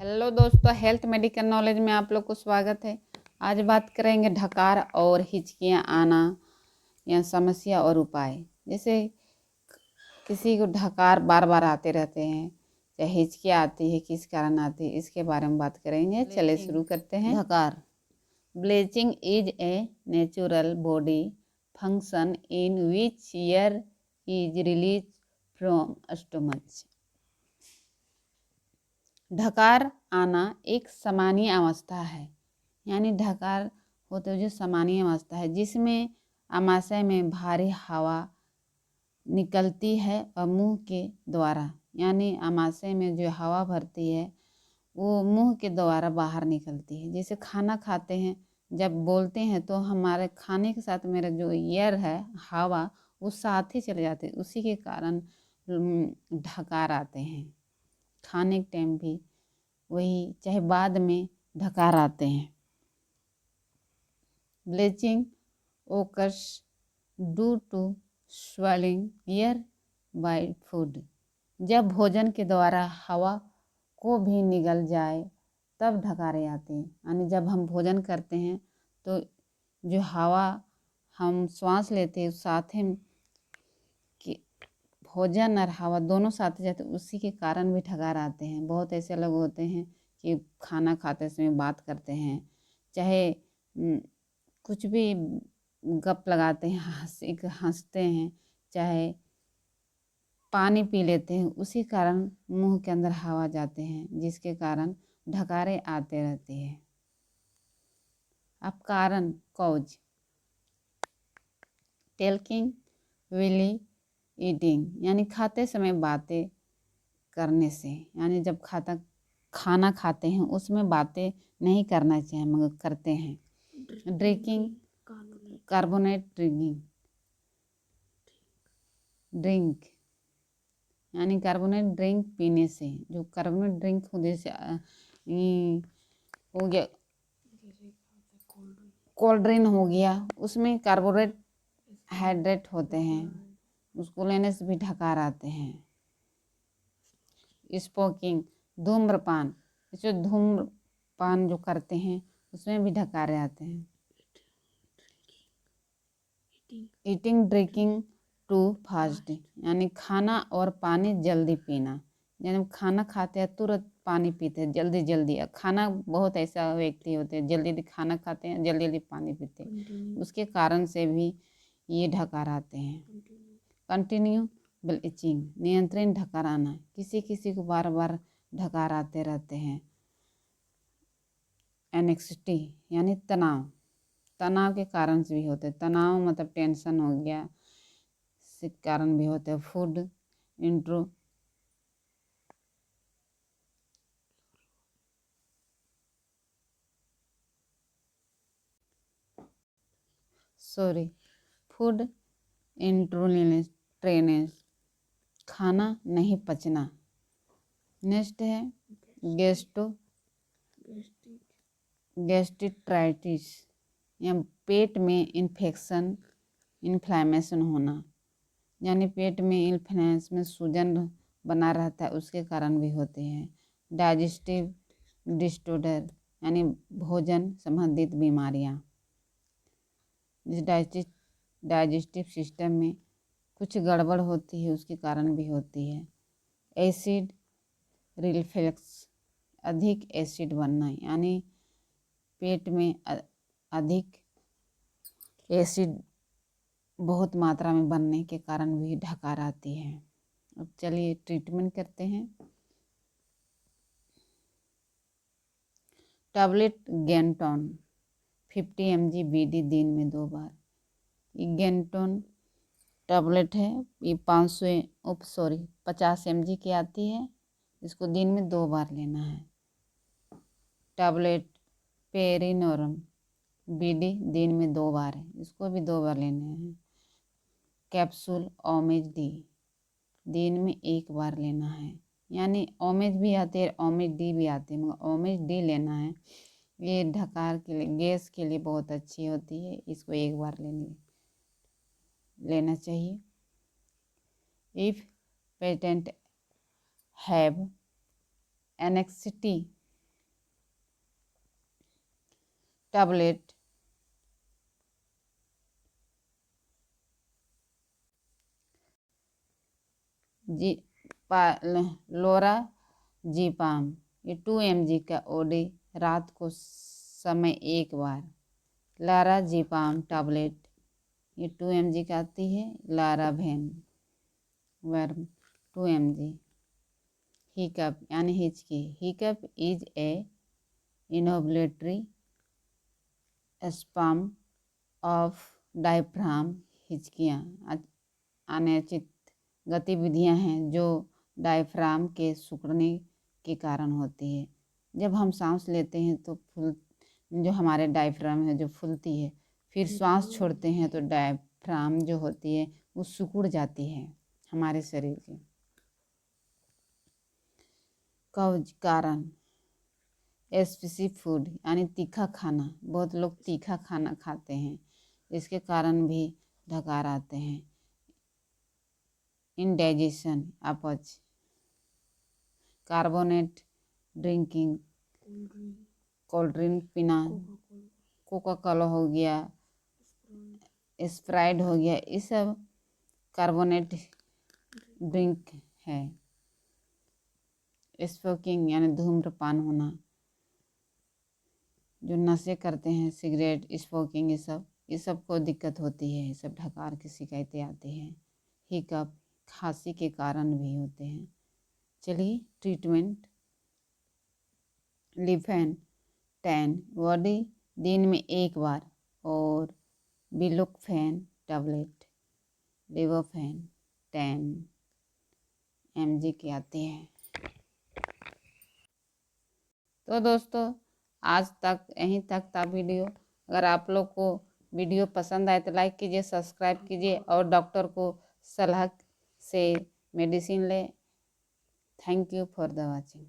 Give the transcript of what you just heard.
Hello दोस्तों, health medical knowledge में आप लोग को स्वागत है। आज बात करेंगे ढकार और हिचकियाँ आना या समस्या और उपाय। जैसे किसी को ढकार बार बार आते रहते हैं, चाहे हिचकियाँ आती है, किस कारण आती है, इसके बारे में बात करेंगे। चलिए शुरू करते हैं। ढकार belching is a natural body function in which air is released from stomach. ढकार आना एक सामान्य अवस्था है, यानी ढकार होते हुए जो सामान्य अवस्था है जिसमें आमाशय में भारी हवा निकलती है और मुंह के द्वारा, यानी आमाशय में जो हवा भरती है वो मुंह के द्वारा बाहर निकलती है। जैसे खाना खाते हैं, जब बोलते हैं तो हमारे खाने के साथ मेरा जो एयर है, हवा, वो साथ ही चले जाते हैं। उसी के कारण ढकार आते हैं। खाने के टाइम भी वही, चाहे बाद में ढकार आते हैं। Belching occurs due to swallowing air by food. जब भोजन के द्वारा हवा को भी निगल जाए तब ढकारे आते हैं। यानी जब हम भोजन करते हैं तो जो हवा हम श्वास लेते हैं साथ ही कि भोजन और हवा दोनों साथ जाते, उसी के कारण भी ढकार आते हैं। बहुत ऐसे लोग होते हैं कि खाना खाते समय बात करते हैं, चाहे कुछ भी गप लगाते हैं, हंसते हैं, चाहे पानी पी लेते हैं, उसी कारण मुंह के अंदर हवा जाते हैं, जिसके कारण ढकारे आते रहते हैं। अब कारण कॉज टेल्किंग विली ईटिंग, यानी खाते समय बातें करने से, यानी जब खाना खाते हैं उसमें बातें नहीं करना चाहिए मगर करते हैं। ड्रिंकिंग कार्बोनेट ड्रिंक, यानी कार्बोनेट ड्रिंक पीने से, जो कार्बोनेट ड्रिंक जैसे हो गया, कोल्ड ड्रिंक हो गया, उसमें कार्बोनेट हाइड्रेट होते हैं, उसको लेने से भी ढकार आते हैं। स्मोकिंग धूम्रपान, जो धूम्रपान जो करते हैं उसमें भी ढकारे आते हैं। ईटिंग ड्रिंकिंग टू फास्ट, यानी खाना और पानी जल्दी पीना, यानी खाना खाते हैं तुरंत पानी पीते हैं, जल्दी जल्दी। खाना, बहुत ऐसा व्यक्ति होते हैं जल्दी जल्दी खाना खाते हैं, जल्दी जल्दी पानी पीते हैं, उसके कारण से भी ये ढकार आते हैं। कंटिन्यू ब्लीचिंग नियंत्रण ढकार आना, किसी किसी को बार बार ढकार आते रहते हैं। एनेक्सिटी यानी तनाव के कारण से भी होते हैं। तनाव मतलब टेंशन हो गया, इसके कारण भी होते हैं। फूड इंट्रो फूड इंट्रोनेस, खाना नहीं पचना। नेक्स्ट है गैस्ट्राइटिस, या पेट में इन्फ्लेमेशन होना, यानी पेट में इन्फ्लेमेशन, सूजन बना रहता है, उसके कारण भी होते हैं। डाइजेस्टिव डिसऑर्डर, यानी भोजन संबंधित बीमारियां, जिस डाइजेस्टिव सिस्टम में कुछ गड़बड़ होती है उसके कारण भी होती है। एसिड रिफ्लक्स, अधिक एसिड बनना, यानी पेट में अधिक एसिड बहुत मात्रा में बनने के कारण भी ढकार आती है। अब चलिए ट्रीटमेंट करते हैं। टैबलेट गेंटोन 50 mg BD दिन में 2 बार। ये गेंटोन टैबलेट है, ये 50 mg की आती है, इसको दिन में 2 बार लेना है। टैबलेट पेरिनोरम BD दिन में 2 बार है, इसको भी 2 बार लेना है। कैप्सूल ओमेज डी दिन में 1 बार लेना है, यानी ओमेज भी आती है, ओमेज डी भी आती है, मगर ओमेज डी लेना है। ये ढकार के लिए, गैस के लिए बहुत अच्छी होती है, इसको 1 बार लेना चाहिए। If patient have anxiety tablet lorazepam, ये 2 mg का ओडी रात को समय एक बार। लोराज़ेपाम टैबलेट ये 2 mg का आती है। लारावेन वर्म 2 mg। हिकअप यानी हिचकी, hiccup is a involuntary spasm of diaphragm. हिचकियाँ अनियंत्रित गतिविधियाँ हैं जो डायफ्राम के सिकुड़ने के कारण होती है। जब हम सांस लेते हैं तो जो हमारे डायफ्राम है जो फूलती है, फिर श्वास छोड़ते हैं तो डायफ्राम जो होती है वो सिकुड़ जाती है हमारे शरीर की। कब्ज कारण स्पाइसी फूड यानी तीखा खाना, बहुत लोग तीखा खाना खाते हैं, इसके कारण भी डकार आते हैं। इंडाइजेशन अपच, कार्बोनेट ड्रिंकिंग, कोल्ड ड्रिंक पीना, कोका कोला हो गया, स्प्राइट हो गया, ये सब कार्बोनेट ड्रिंक है। स्मोकिंग यानी धूम्रपान होना, जो नशे करते हैं, सिगरेट स्मोकिंग, ये सब को दिक्कत होती है, ये सब डकार की शिकायतें आती हैं। हिकअप खांसी के कारण भी होते हैं। चलिए ट्रीटमेंट। लिफेन 10 बॉडी दिन में एक बार, और बिलोक्फेन टैबलेट लिवोफेन 10 mg के आते हैं। तो दोस्तों आज तक यहीं तक था वीडियो। अगर आप लोग को वीडियो पसंद आए तो लाइक कीजिए, सब्सक्राइब कीजिए और डॉक्टर को सलाह से मेडिसिन लें। Thank you for the watching.